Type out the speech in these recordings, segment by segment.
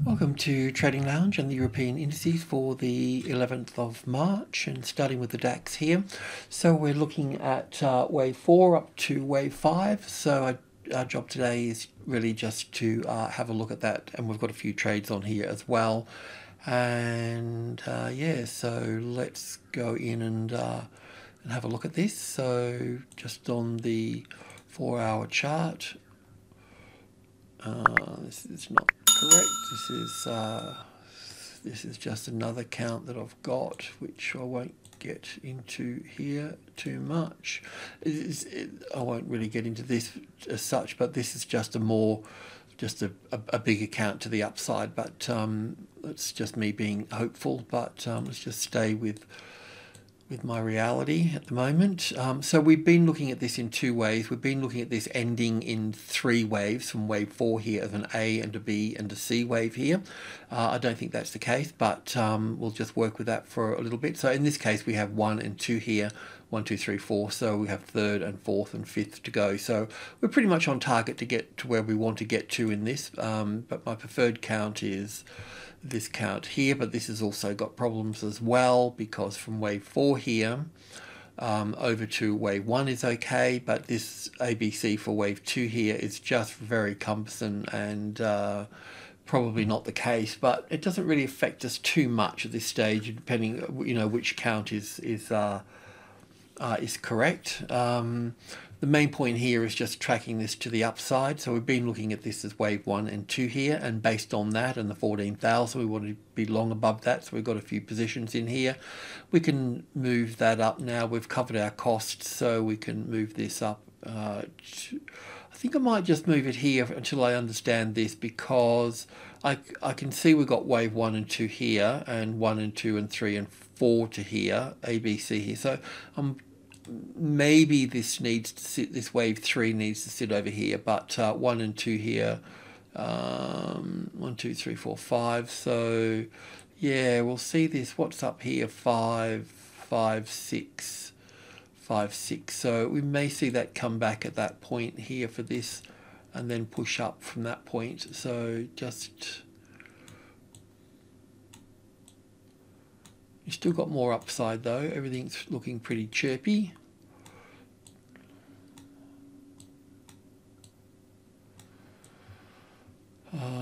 Welcome to Trading Lounge and the European indices for the 11th of March, and starting with the DAX here. So we're looking at wave 4 up to wave 5. So our job today is really just to have a look at that, and we've got a few trades on here as well. And yeah, so let's go in and have a look at this. So just on the 4-hour chart, this is not correct. This is just another count that I've got, which I won't get into here too much. I won't really get into this as such, but this is just a bigger count to the upside. But it's just me being hopeful. But let's just stay with my reality at the moment. So we've been looking at this in two ways. We've been looking at this ending in 3 waves, from wave 4 here as an A and a B and a C wave here. I don't think that's the case, but we'll just work with that for a little bit. So in this case, we have 1 and 2 here, 1, 2, 3, 4. So we have 3rd and 4th and 5th to go. So we're pretty much on target to get to where we want to get to in this. But my preferred count is this count here, but this has also got problems as well, because from wave 4 here over to wave 1 is okay, but this ABC for wave 2 here is just very cumbersome and probably not the case, but it doesn't really affect us too much at this stage, depending which count is correct. The main point here is just tracking this to the upside. So we've been looking at this as wave 1 and 2 here, and based on that and the 14,000, we want to be long above that. So we've got a few positions in here. We can move that up now. We've covered our costs, so we can move this up. I think I might just move it here until I understand this, because I can see we've got wave 1 and 2 here, and 1 and 2 and 3 and 4 to here, ABC here. So maybe this needs to sit, this wave 3 needs to sit over here, but 1 and 2 here, 1, 2, 3, 4, 5. So yeah, we'll see this. What's up here? 5, 5, 6, 5, 6. So we may see that come back at that point here for this, and then push up from that point. So just, you still got more upside though. Everything's looking pretty chirpy.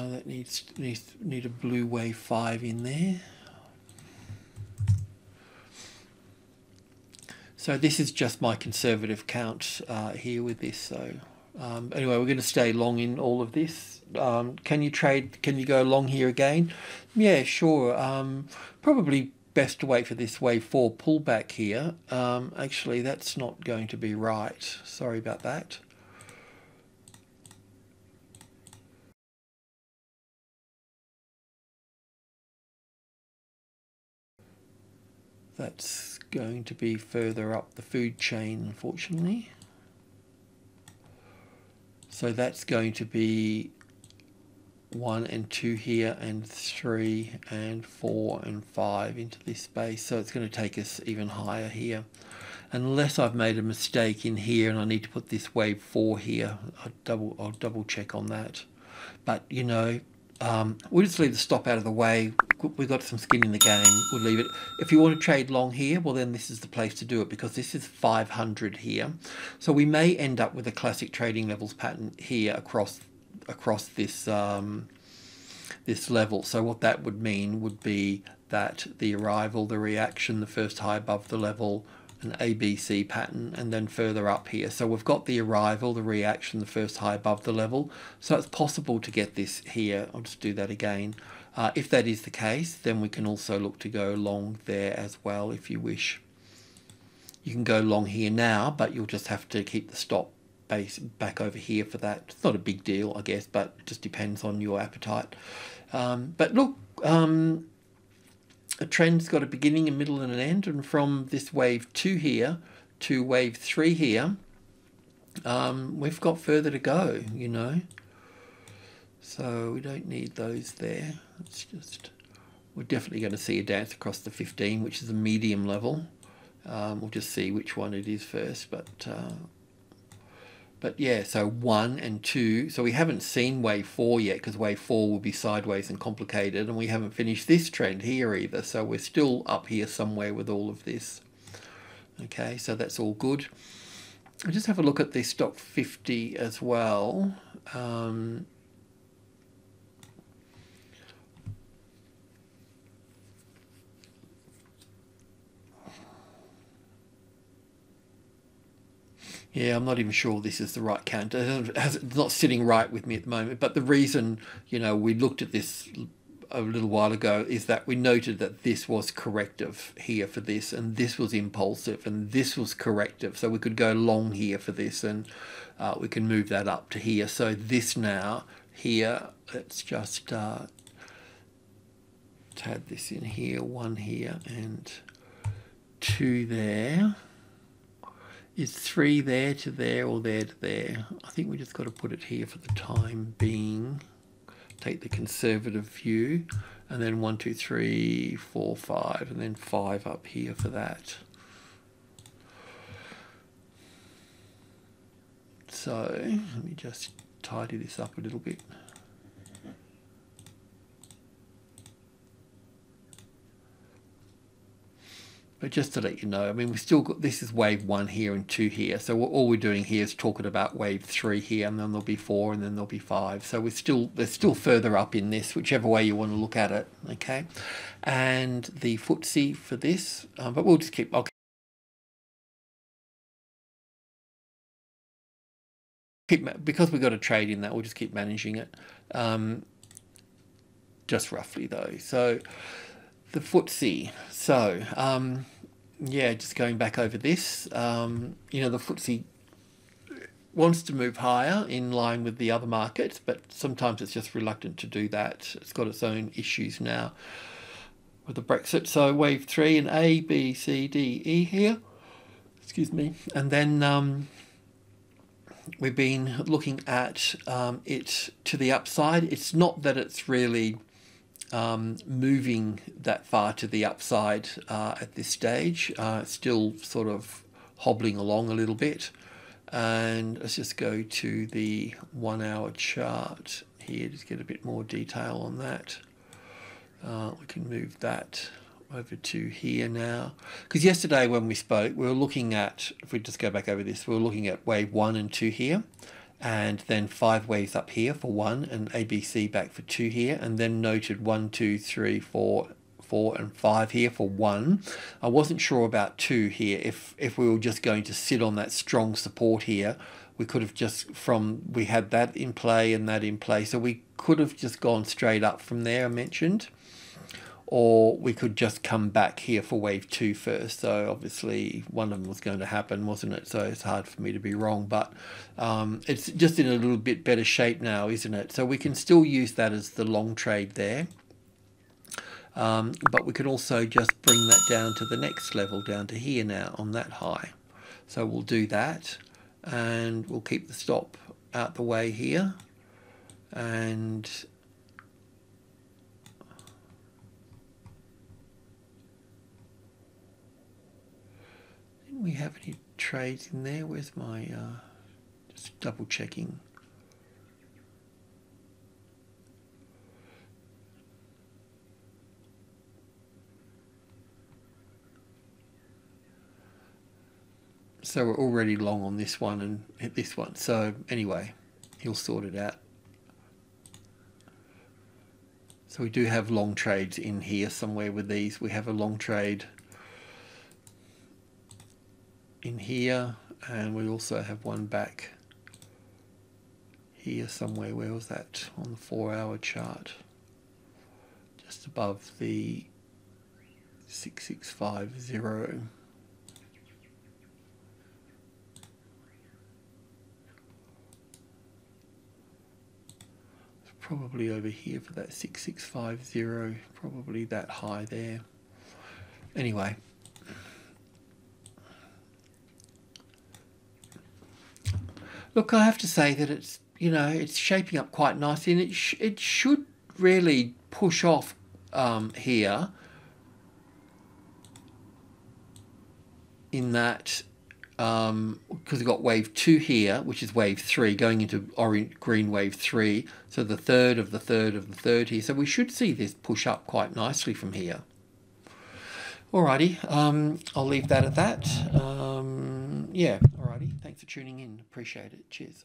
That need a blue wave 5 in there. So this is just my conservative count here with this. So anyway, we're going to stay long in all of this. Can you trade? Can you go long here again? Yeah, sure. Probably best to wait for this wave 4 pullback here. Actually, that's not going to be right. Sorry about that. That's going to be further up the food chain, unfortunately. So that's going to be 1 and 2 here, and 3 and 4 and 5 into this space. So it's going to take us even higher here, unless I've made a mistake in here and I need to put this wave 4 here. I'll double check on that. But we'll just leave the stop out of the way. We've got some skin in the game. We'll leave it. If you want to trade long here, well, then this is the place to do it, because this is 500 here. So we may end up with a classic trading levels pattern here across this this level. So what that would mean would be that the arrival, the reaction, the first high above the level, an ABC pattern, and then further up here. So we've got the arrival, the reaction, the first high above the level. So it's possible to get this here. I'll just do that again. If that is the case, then we can also look to go long there as well if you wish. You can go long here now, but you'll just have to keep the stop base back over here for that. It's not a big deal, I guess, but it just depends on your appetite. But look, a trend's got a beginning, a middle and an end, and from this wave 2 here to wave 3 here, we've got further to go, so we don't need those there. It's just, we're definitely going to see a dance across the 15, which is a medium level. We'll just see which one it is first, but But yeah, so 1 and 2. So we haven't seen wave 4 yet, because wave 4 will be sideways and complicated, and we haven't finished this trend here either. So we're still up here somewhere with all of this. Okay, so that's all good. I'll just have a look at the stock 50 as well. Yeah, I'm not even sure this is the right candle. It's not sitting right with me at the moment. But the reason, you know, we looked at this a little while ago is that we noted that this was corrective here for this, and this was impulsive, and this was corrective. So we could go long here for this, and we can move that up to here. So this now here, let's just add this in here, 1 here and 2 there. Is 3 there to there or there to there? I think we just got to put it here for the time being. Take the conservative view, and then 1, 2, 3, 4, 5, and then 5 up here for that. So let me just tidy this up a little bit. But just to let you know, I mean, we still got, this is wave 1 here and 2 here. So all we're doing here is talking about wave 3 here, and then there'll be 4, and then there'll be 5. So there's still further up in this, whichever way you want to look at it. Okay, and the FTSE for this, but we'll just keep. Okay. Because we've got a trade in that, we'll just keep managing it, just roughly though. So the FTSE, so yeah, just going back over this, you know, the FTSE wants to move higher in line with the other markets, but sometimes it's just reluctant to do that. It's got its own issues now with the Brexit. So wave 3 and A, B, C, D, E here, excuse me, and then we've been looking at it to the upside. It's not that it's really moving that far to the upside at this stage. It's still sort of hobbling along a little bit. And let's just go to the 1 hour chart here, just get a bit more detail on that. We can move that over to here now, because yesterday when we spoke, we were looking at, if we just go back over this, we were looking at wave 1 and 2 here, and then 5 waves up here for 1, and ABC back for 2 here, and then noted 1, 2, 3, 4, 4 and 5 here for 1. I wasn't sure about 2 here. If we were just going to sit on that strong support here, we could have just we had that in play and that in play, so we could have just gone straight up from there, I mentioned. Or we could just come back here for wave 2 first. So obviously one of them was going to happen, wasn't it? So it's hard for me to be wrong, but it's just in a little bit better shape now, isn't it? So we can still use that as the long trade there. But we can also just bring that down to the next level, down to here now on that high. So we'll do that, and we'll keep the stop out the way here. And we have any trades in there? Where's my just double checking. So we're already long on this one and hit this one. So anyway, he'll sort it out. So we do have long trades in here somewhere with these. We have a long trade in here, and we also have one back here somewhere. Where was that? On the 4 hour chart, just above the 6650. It's probably over here for that 6650, probably that high there. Anyway, look, I have to say that it's, you know, it's shaping up quite nicely, and it should really push off here in that because we've got wave 2 here, which is wave 3, going into orange green wave 3. So the third of the third of the third here. So we should see this push up quite nicely from here. Alrighty, I'll leave that at that. Yeah, alrighty. Thanks for tuning in. Appreciate it. Cheers.